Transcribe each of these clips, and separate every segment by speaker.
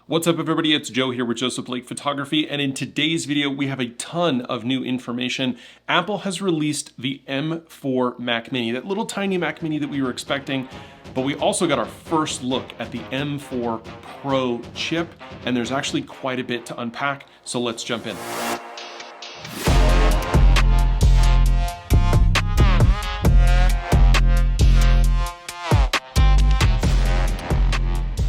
Speaker 1: What's up everybody, it's Joe here with Joseph Blake Photography, and in today's video we have a ton of new information. Apple has released the M4 Mac Mini, that little tiny Mac Mini that we were expecting, but we also got our first look at the M4 Pro chip, and there's actually quite a bit to unpack, so let's jump in.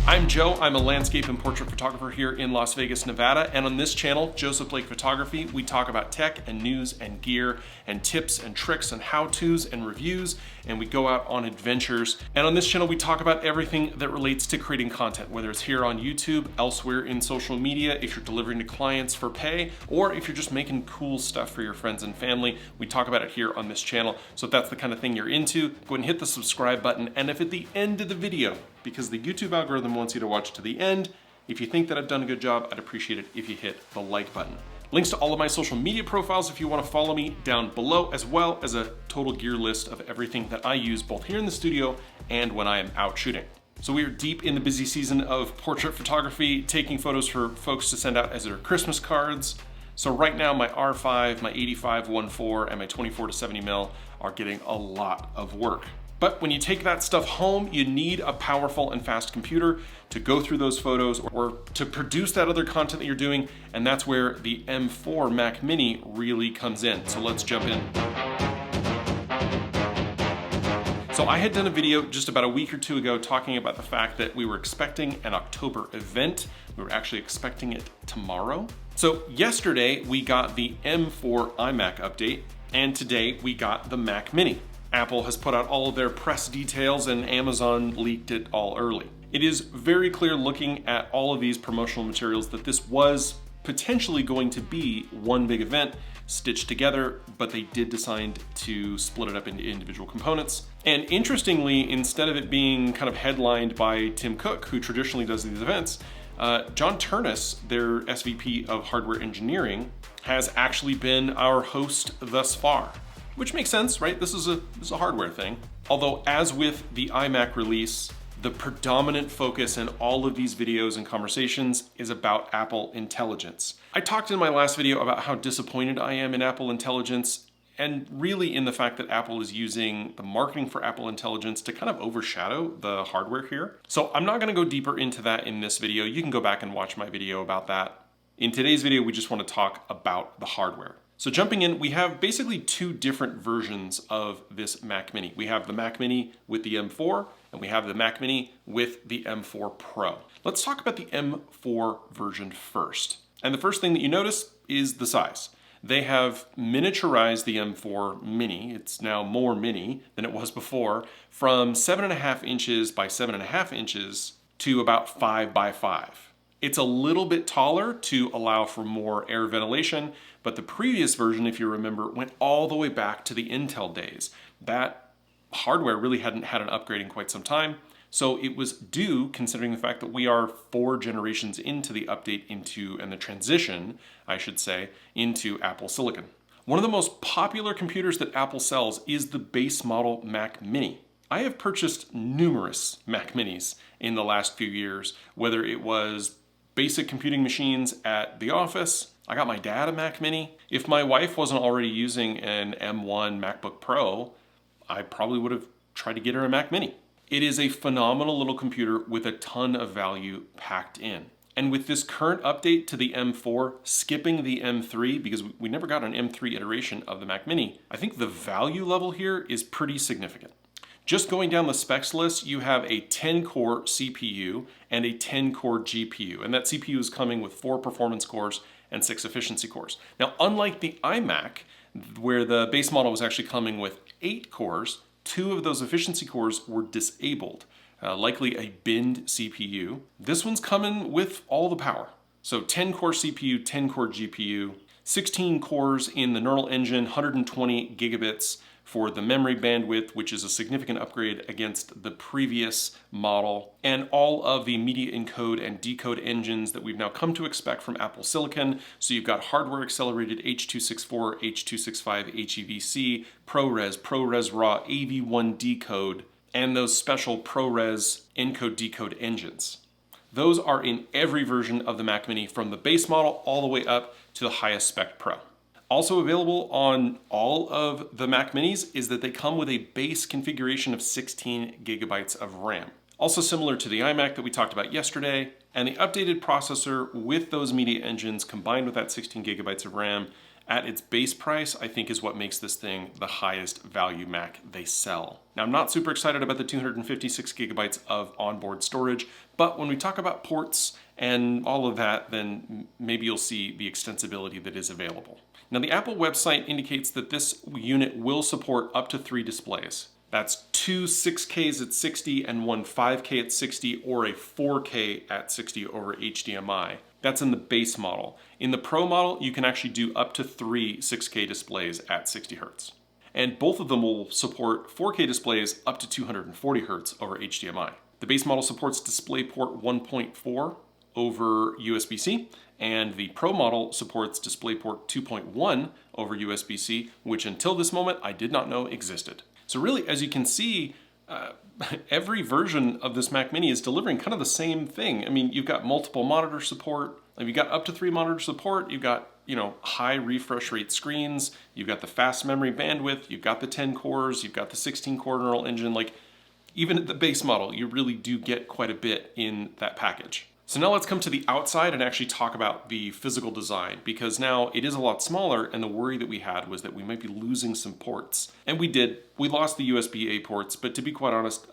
Speaker 1: I'm Joe, I'm a landscape and portrait photographer here in Las Vegas, Nevada, and on this channel, Joseph Blake Photography, we talk about tech and news and gear and tips and tricks and how-tos and reviews, and we go out on adventures. And on this channel, we talk about everything that relates to creating content, whether it's here on YouTube, elsewhere in social media, if you're delivering to clients for pay, or if you're just making cool stuff for your friends and family, we talk about it here on this channel. So if that's the kind of thing you're into, go ahead and hit the subscribe button, and if at the end of the video, because the YouTube algorithm wants you to watch to the end, if you think that I've done a good job, I'd appreciate it if you hit the like button. Links to all of my social media profiles if you want to follow me down below, as well as a total gear list of everything that I use both here in the studio and when I am out shooting. So we are deep in the busy season of portrait photography, taking photos for folks to send out as their Christmas cards. So right now my R5, my 85-1.4, and my 24-70mm are getting a lot of work. But when you take that stuff home, you need a powerful and fast computer to go through those photos or to produce that other content that you're doing, and that's where the M4 Mac Mini really comes in. So let's jump in. So I had done a video just about a week or two ago talking about the fact that we were expecting an October event. We were actually expecting it tomorrow. So yesterday we got the M4 iMac update, and today we got the Mac Mini. Apple has put out all of their press details and Amazon leaked it all early. It is very clear looking at all of these promotional materials that this was potentially going to be one big event stitched together, but they did decide to split it up into individual components. And interestingly, instead of it being kind of headlined by Tim Cook, who traditionally does these events, John Turnus, their SVP of hardware engineering, has actually been our host thus far. Which makes sense, right? This is a hardware thing. Although, as with the iMac release, the predominant focus in all of these videos and conversations is about Apple Intelligence. I talked in my last video about how disappointed I am in Apple Intelligence, and really in the fact that Apple is using the marketing for Apple Intelligence to kind of overshadow the hardware here. So I'm not gonna go deeper into that in this video. You can go back and watch my video about that. In today's video, we just want to talk about the hardware. So jumping in, we have basically two different versions of this Mac Mini. We have the Mac Mini with the M4, and we have the Mac Mini with the M4 Pro. Let's talk about the M4 version first. And the first thing that you notice is the size. They have miniaturized the M4 Mini, it's now more mini than it was before, from 7.5 inches by 7.5 inches to about 5 by 5. It's a little bit taller to allow for more air ventilation, but the previous version, if you remember, went all the way back to the Intel days. That hardware really hadn't had an upgrade in quite some time, so it was due, considering the fact that we are 4 generations into the update and the transition, I should say, into Apple Silicon. One of the most popular computers that Apple sells is the base model Mac Mini. I have purchased numerous Mac Minis in the last few years, whether it was basic computing machines at the office. I got my dad a Mac Mini. If my wife wasn't already using an M1 MacBook Pro, I probably would have tried to get her a Mac Mini. It is a phenomenal little computer with a ton of value packed in. And with this current update to the M4, skipping the M3, because we never got an M3 iteration of the Mac Mini, I think the value level here is pretty significant. Just going down the specs list, you have a 10-core CPU and a 10-core GPU, and that CPU is coming with 4 performance cores and 6 efficiency cores. Now, unlike the iMac, where the base model was actually coming with 8 cores, 2 of those efficiency cores were disabled, likely a binned CPU. This one's coming with all the power. So 10-core CPU, 10-core GPU, 16 cores in the neural engine, 120 gigabits for the memory bandwidth, which is a significant upgrade against the previous model, and all of the media encode and decode engines that we've now come to expect from Apple Silicon. So you've got hardware accelerated H.264, H.265, HEVC, ProRes RAW, AV1 decode, and those special ProRes encode decode engines. those are in every version of the Mac Mini from the base model all the way up to the highest spec Pro. Also available on all of the Mac Minis is that they come with a base configuration of 16 gigabytes of RAM. Also similar to the iMac that we talked about yesterday, and the updated processor with those media engines combined with that 16 gigabytes of RAM at its base price, I think is what makes this thing the highest value Mac they sell. Now, I'm not super excited about the 256 gigabytes of onboard storage, but when we talk about ports and all of that, then maybe you'll see the extensibility that is available. Now, the Apple website indicates that this unit will support up to 3 displays. That's 2 6Ks at 60 and 1 5K at 60, or a 4K at 60 over HDMI. That's in the base model. In the Pro model, you can actually do up to 3 6K displays at 60 Hz. And both of them will support 4K displays up to 240 Hz over HDMI. The base model supports DisplayPort 1.4 over USB-C, and the Pro model supports DisplayPort 2.1 over USB-C, which until this moment I did not know existed. So really, as you can see, every version of this Mac Mini is delivering kind of the same thing. I mean, you've got multiple monitor support, you've got up to 3 monitor support, you've got, high refresh rate screens, you've got the fast memory bandwidth, you've got the 10 cores, you've got the 16-core neural engine. Like, even at the base model, you really do get quite a bit in that package. So now let's come to the outside and actually talk about the physical design, because now it is a lot smaller, and the worry that we had was that we might be losing some ports. And we did. We lost the USB-A ports, but to be quite honest,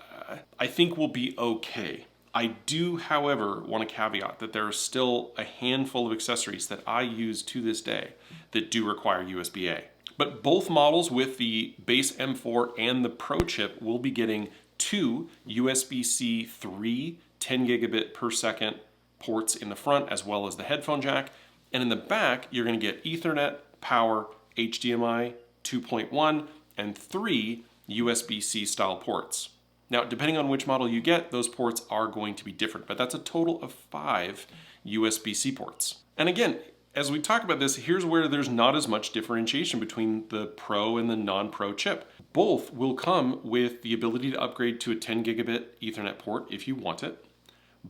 Speaker 1: I think we'll be okay. I do, however, want to caveat that there are still a handful of accessories that I use to this day that do require USB-A. But both models with the base M4 and the Pro chip will be getting 2 USB-C 3 10 gigabit per second ports in the front, as well as the headphone jack. And in the back, you're going to get Ethernet, power, HDMI 2.1, and 3 USB-C style ports. Now, depending on which model you get, those ports are going to be different, but that's a total of 5 USB-C ports. And again, as we talk about this, here's where there's not as much differentiation between the Pro and the non-Pro chip. Both will come with the ability to upgrade to a 10 gigabit Ethernet port if you want it.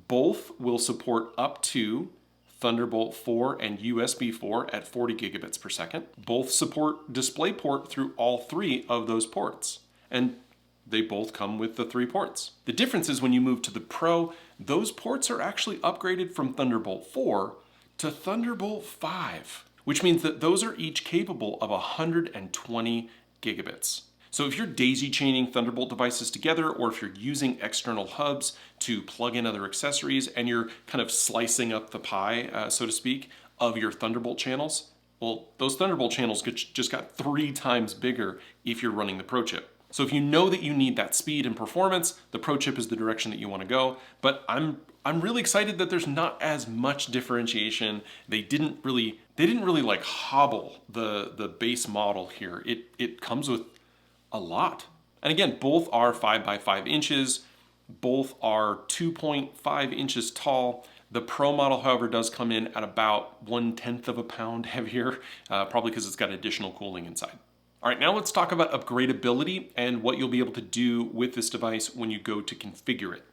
Speaker 1: Both will support up to Thunderbolt 4 and USB 4 at 40 gigabits per second. Both support DisplayPort through all 3 of those ports. And they both come with the 3 ports. The difference is when you move to the Pro, those ports are actually upgraded from Thunderbolt 4 to Thunderbolt 5, which means that those are each capable of 120 gigabits. So if you're daisy chaining Thunderbolt devices together, or if you're using external hubs to plug in other accessories, and you're kind of slicing up the pie, so to speak, of your Thunderbolt channels, well, those Thunderbolt channels just got 3 times bigger if you're running the Pro chip. So if you know that you need that speed and performance, the Pro chip is the direction that you want to go. But I'm really excited that there's not as much differentiation. They didn't really like hobble the base model here. It comes with a lot. And again, both are 5 by 5 inches. Both are 2.5 inches tall. The Pro model, however, does come in at about 1/10 of a pound heavier, probably because it's got additional cooling inside. All right, now let's talk about upgradability and what you'll be able to do with this device when you go to configure it.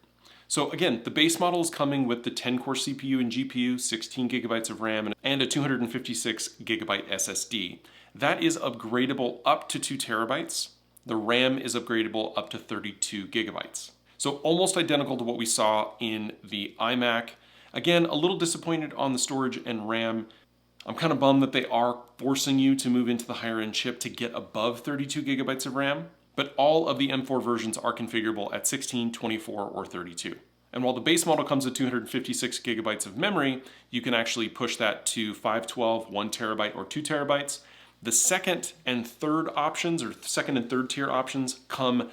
Speaker 1: So again, the base model is coming with the 10-core CPU and GPU, 16 gigabytes of RAM, and a 256 gigabyte SSD. That is upgradable up to 2 terabytes. The RAM is upgradable up to 32 gigabytes. So almost identical to what we saw in the iMac. Again, a little disappointed on the storage and RAM. I'm kind of bummed that they are forcing you to move into the higher end chip to get above 32 gigabytes of RAM, but all of the M4 versions are configurable at 16, 24, or 32. And while the base model comes with 256 gigabytes of memory, you can actually push that to 512, 1 terabyte, or 2 terabytes. The second and third options, or second and third tier options, come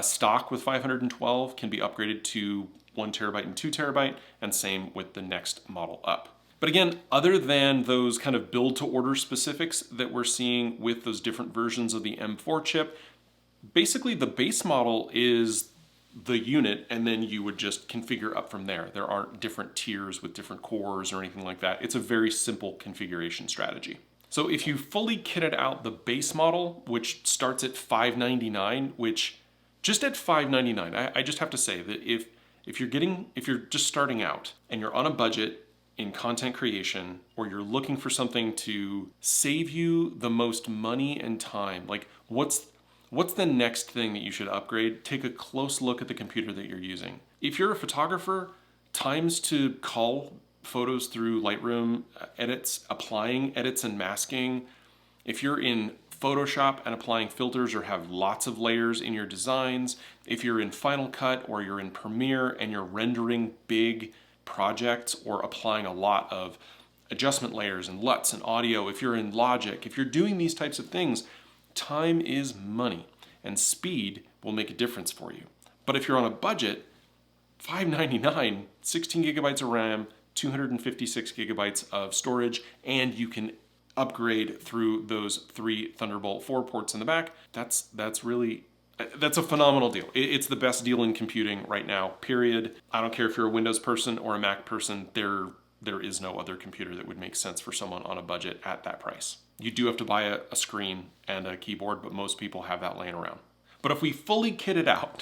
Speaker 1: stock with 512, can be upgraded to 1 terabyte and 2 terabyte, and same with the next model up. But again, other than those kind of build to order specifics that we're seeing with those different versions of the M4 chip, basically the base model is the unit, and then you would just configure up from there. There aren't different tiers with different cores or anything like that. It's a very simple configuration strategy. So if you fully kitted out the base model, which starts at $599, which just at $599, I just have to say that if you're just starting out and you're on a budget in content creation, or you're looking for something to save you the most money and time, like what's the next thing that you should upgrade? Take a close look at the computer that you're using. If you're a photographer, times to cull photos through Lightroom edits, applying edits and masking. If you're in Photoshop and applying filters or have lots of layers in your designs, if you're in Final Cut or you're in Premiere and you're rendering big projects or applying a lot of adjustment layers and LUTs and audio, if you're in Logic, if you're doing these types of things, time is money and speed will make a difference for you. But if you're on a budget, $599, 16 gigabytes of RAM, 256 gigabytes of storage, and you can upgrade through those 3 Thunderbolt 4 ports in the back. That's a phenomenal deal. It's the best deal in computing right now, period. I don't care if you're a Windows person or a Mac person, there is no other computer that would make sense for someone on a budget at that price. You do have to buy a screen and a keyboard, but most people have that laying around. But if we fully kit it out,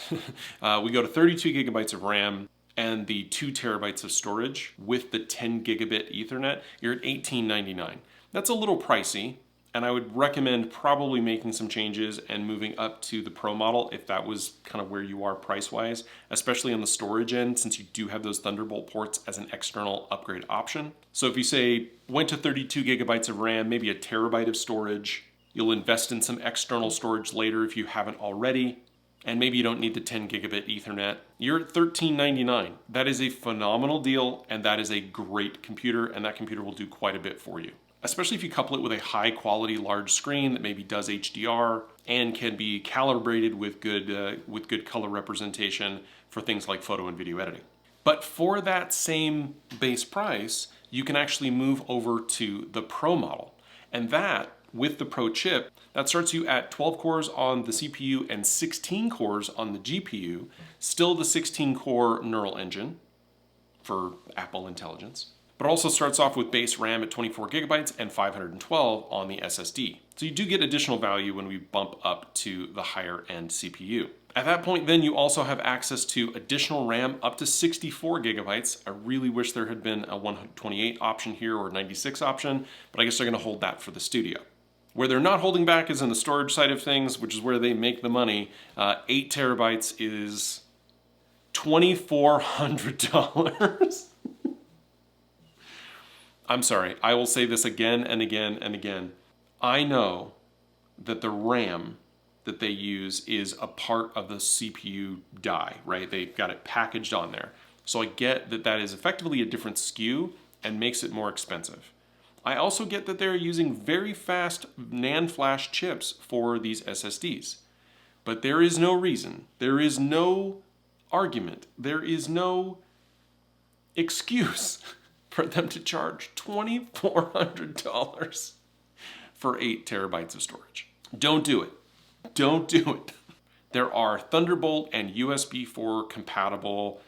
Speaker 1: we go to 32 gigabytes of RAM and the 2 terabytes of storage with the 10 gigabit Ethernet, you're at $18.99. That's a little pricey, and I would recommend probably making some changes and moving up to the Pro model if that was kind of where you are price-wise, especially on the storage end, since you do have those Thunderbolt ports as an external upgrade option. So if you say, went to 32 gigabytes of RAM, maybe a terabyte of storage, you'll invest in some external storage later if you haven't already, and maybe you don't need the 10 gigabit Ethernet, you're at $13.99. That is a phenomenal deal, and that is a great computer, and that computer will do quite a bit for you. Especially if you couple it with a high quality large screen that maybe does HDR and can be calibrated with good color representation for things like photo and video editing. But for that same base price, you can actually move over to the Pro model. And that, with the Pro chip, that starts you at 12 cores on the CPU and 16 cores on the GPU, still the 16 core neural engine for Apple Intelligence. But also starts off with base RAM at 24 gigabytes and 512 on the SSD. So you do get additional value when we bump up to the higher end CPU. At that point then you also have access to additional RAM up to 64 gigabytes. I really wish there had been a 128 option here or 96 option, but I guess they're gonna hold that for the studio. Where they're not holding back is in the storage side of things, which is where they make the money. 8 terabytes is $2,400. I'm sorry, I will say this again and again and again. I know that the RAM that they use is a part of the CPU die, right? They've got it packaged on there. So I get that that is effectively a different SKU and makes it more expensive. I also get that they're using very fast NAND flash chips for these SSDs. But there is no reason, there is no argument, there is no excuse for them to charge $2,400 for 8 terabytes of storage. Don't do it. Don't do it. There are Thunderbolt and USB 4 compatible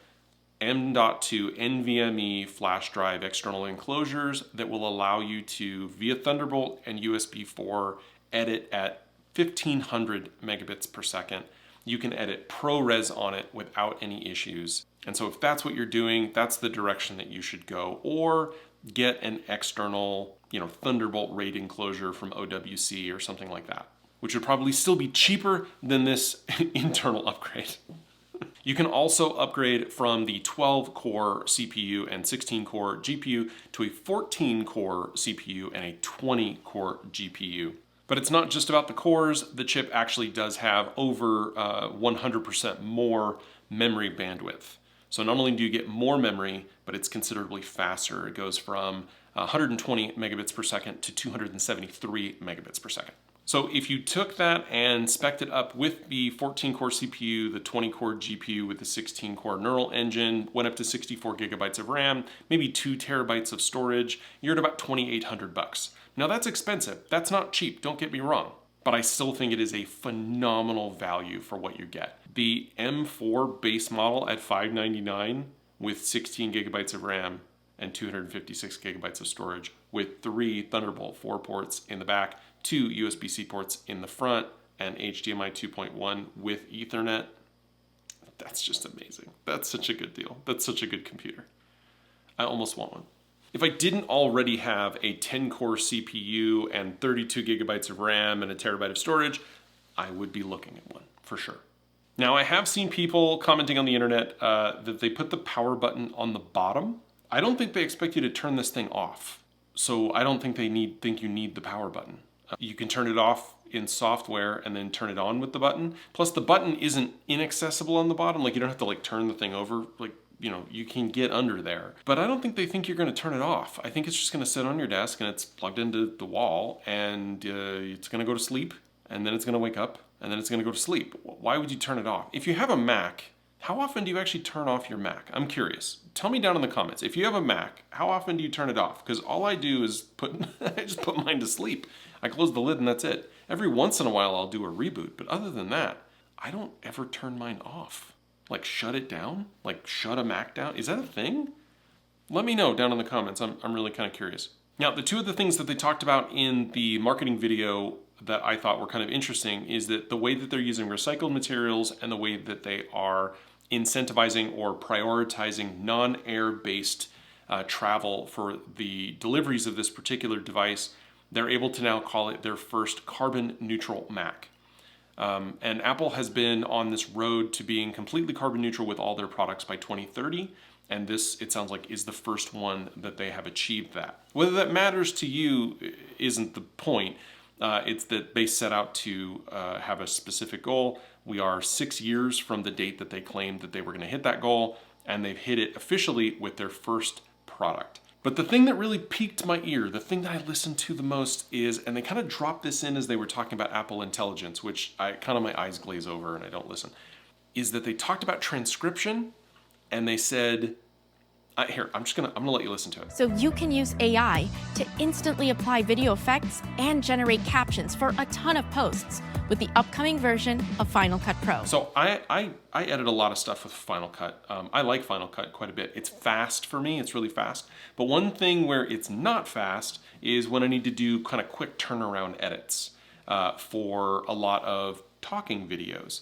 Speaker 1: M.2 NVMe flash drive external enclosures that will allow you to, via Thunderbolt and USB 4, edit at 1500 megabits per second. You can edit ProRes on it without any issues. And so if that's what you're doing, that's the direction that you should go. Or get an external, Thunderbolt RAID enclosure from OWC or something like that, which would probably still be cheaper than this internal upgrade. You can also upgrade from the 12-core CPU and 16-core GPU to a 14-core CPU and a 20-core GPU. But it's not just about the cores. The chip actually does have over 100% more memory bandwidth. So not only do you get more memory, but it's considerably faster. It goes from 120 megabits per second to 273 megabits per second. So if you took that and spec'd it up with the 14-core CPU, the 20-core GPU with the 16-core neural engine, went up to 64 gigabytes of RAM, maybe 2 terabytes of storage, you're at about $2,800. Now that's expensive. That's not cheap, don't get me wrong. But I still think it is a phenomenal value for what you get. The M4 base model at $599 with 16 gigabytes of RAM and 256 gigabytes of storage with 3 Thunderbolt 4 ports in the back, 2 USB-C ports in the front, and HDMI 2.1 with Ethernet. That's just amazing. That's such a good deal. That's such a good computer. I almost want one. If I didn't already have a 10-core CPU and 32 gigabytes of RAM and a terabyte of storage, I would be looking at one for sure. Now, I have seen people commenting on the internet that they put the power button on the bottom. I don't think they expect you to turn this thing off. So I don't think they think you need the power button. You can turn it off in software and then turn it on with the button. Plus the button isn't inaccessible on the bottom. Like you don't have to like turn the thing over. Like, you know, you can get under there. But I don't think they think you're gonna turn it off. I think it's just gonna sit on your desk and it's plugged into the wall and it's gonna go to sleep and then it's gonna wake up and then it's gonna go to sleep. Why would you turn it off? If you have a Mac, how often do you actually turn off your Mac? I'm curious. Tell me down in the comments. If you have a Mac, how often do you turn it off? Because all I do is I just put mine to sleep. I close the lid and that's it. Every once in a while I'll do a reboot, but other than that, I don't ever turn mine off. Like shut it down? Like shut a Mac down? Is that a thing? Let me know down in the comments. I'm really kind of curious. Now, the two of the things that they talked about in the marketing video that I thought were kind of interesting is that the way that they're using recycled materials and the way that they are incentivizing or prioritizing non-air based travel for the deliveries of this particular device, they're able to now call it their first carbon neutral Mac. And Apple has been on this road to being completely carbon neutral with all their products by 2030. And this, it sounds like, is the first one that they have achieved that. Whether that matters to you isn't the point. It's that they set out to have a specific goal. We are 6 years from the date that they claimed that they were going to hit that goal, and they've hit it officially with their first product. But the thing that really piqued my ear, the thing that I listened to the most is, and they kind of dropped this in as they were talking about Apple Intelligence, which I kind of my eyes glaze over and I don't listen, is that they talked about transcription and they said, here, I'm gonna let you listen to it.
Speaker 2: So you can use AI to instantly apply video effects and generate captions for a ton of posts with the upcoming version of Final Cut Pro.
Speaker 1: So I edit a lot of stuff with Final Cut. I like Final Cut quite a bit. It's fast for me, it's really fast. But one thing where it's not fast is when I need to do kind of quick turnaround edits for a lot of talking videos.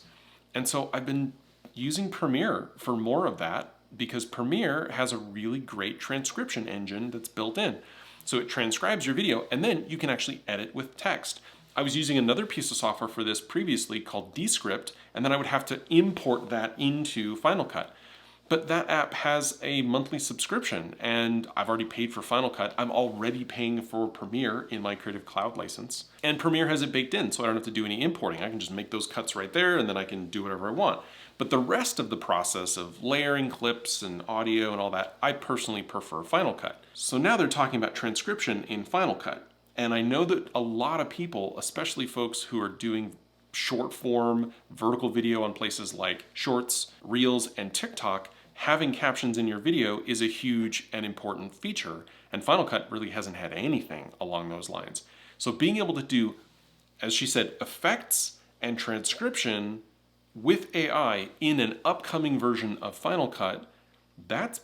Speaker 1: And so I've been using Premiere for more of that, because Premiere has a really great transcription engine that's built in. So it transcribes your video and then you can actually edit with text. I was using another piece of software for this previously called Descript, and then I would have to import that into Final Cut. But that app has a monthly subscription and I've already paid for Final Cut. I'm already paying for Premiere in my Creative Cloud license. And Premiere has it baked in, so I don't have to do any importing. I can just make those cuts right there and then I can do whatever I want. But the rest of the process of layering clips and audio and all that, I personally prefer Final Cut. So now they're talking about transcription in Final Cut. And I know that a lot of people, especially folks who are doing short form vertical video on places like Shorts, Reels, and TikTok, having captions in your video is a huge and important feature. And Final Cut really hasn't had anything along those lines. So being able to do, as she said, effects and transcription with AI in an upcoming version of Final Cut, that's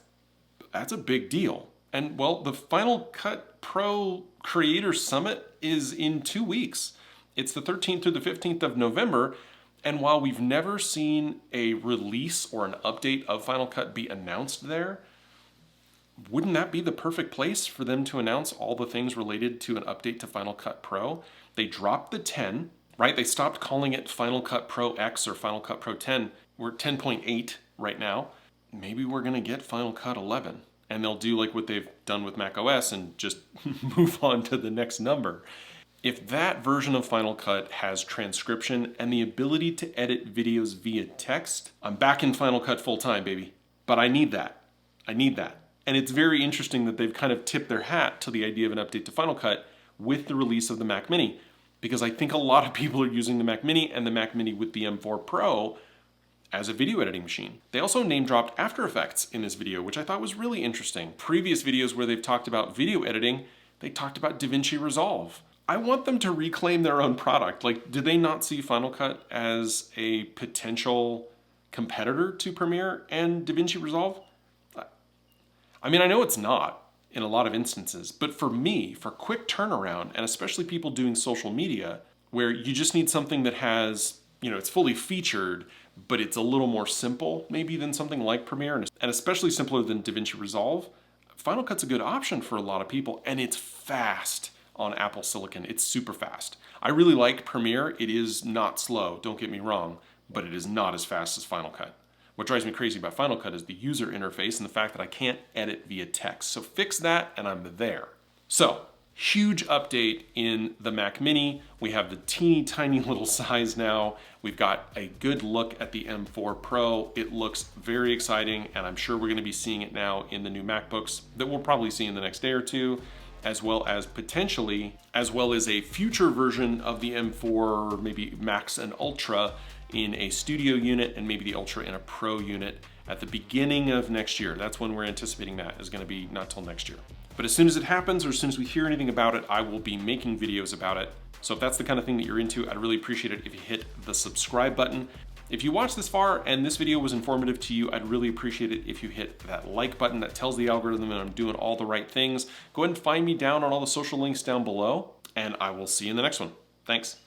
Speaker 1: a big deal. And well, the Final Cut Pro Creator Summit is in 2 weeks. It's the 13th through the 15th of November. And while we've never seen a release or an update of Final Cut be announced there, wouldn't that be the perfect place for them to announce all the things related to an update to Final Cut Pro? They dropped the 10, right? They stopped calling it Final Cut Pro X or Final Cut Pro 10. We're at 10.8 right now. Maybe we're gonna get Final Cut 11 and they'll do like what they've done with macOS and just move on to the next number. If that version of Final Cut has transcription and the ability to edit videos via text, I'm back in Final Cut full time, baby. But I need that. I need that. And it's very interesting that they've kind of tipped their hat to the idea of an update to Final Cut with the release of the Mac Mini, because I think a lot of people are using the Mac Mini and the Mac Mini with the M4 Pro as a video editing machine. They also name dropped After Effects in this video, which I thought was really interesting. Previous videos where they've talked about video editing, they talked about DaVinci Resolve. I want them to reclaim their own product. Like, do they not see Final Cut as a potential competitor to Premiere and DaVinci Resolve? I mean, I know it's not in a lot of instances, but for me, for quick turnaround, and especially people doing social media, where you just need something that has, it's fully featured, but it's a little more simple maybe than something like Premiere, and especially simpler than DaVinci Resolve. Final Cut's a good option for a lot of people, and it's fast on Apple Silicon. It's super fast. I really like Premiere. It is not slow, don't get me wrong, but it is not as fast as Final Cut. What drives me crazy about Final Cut is the user interface and the fact that I can't edit via text. So fix that and I'm there. So, huge update in the Mac Mini. We have the teeny tiny little size now. We've got a good look at the M4 Pro. It looks very exciting, and I'm sure we're going to be seeing it now in the new MacBooks that we'll probably see in the next day or two, as well as a future version of the M4, maybe Max and Ultra in a studio unit, and maybe the Ultra in a Pro unit at the beginning of next year. That's when we're anticipating that is going to be, not till next year. But as soon as it happens, or as soon as we hear anything about it, I will be making videos about it. So if that's the kind of thing that you're into, I'd really appreciate it if you hit the subscribe button. If you watched this far and this video was informative to you, I'd really appreciate it if you hit that like button that tells the algorithm that I'm doing all the right things. Go ahead and find me down on all the social links down below, and I will see you in the next one. Thanks.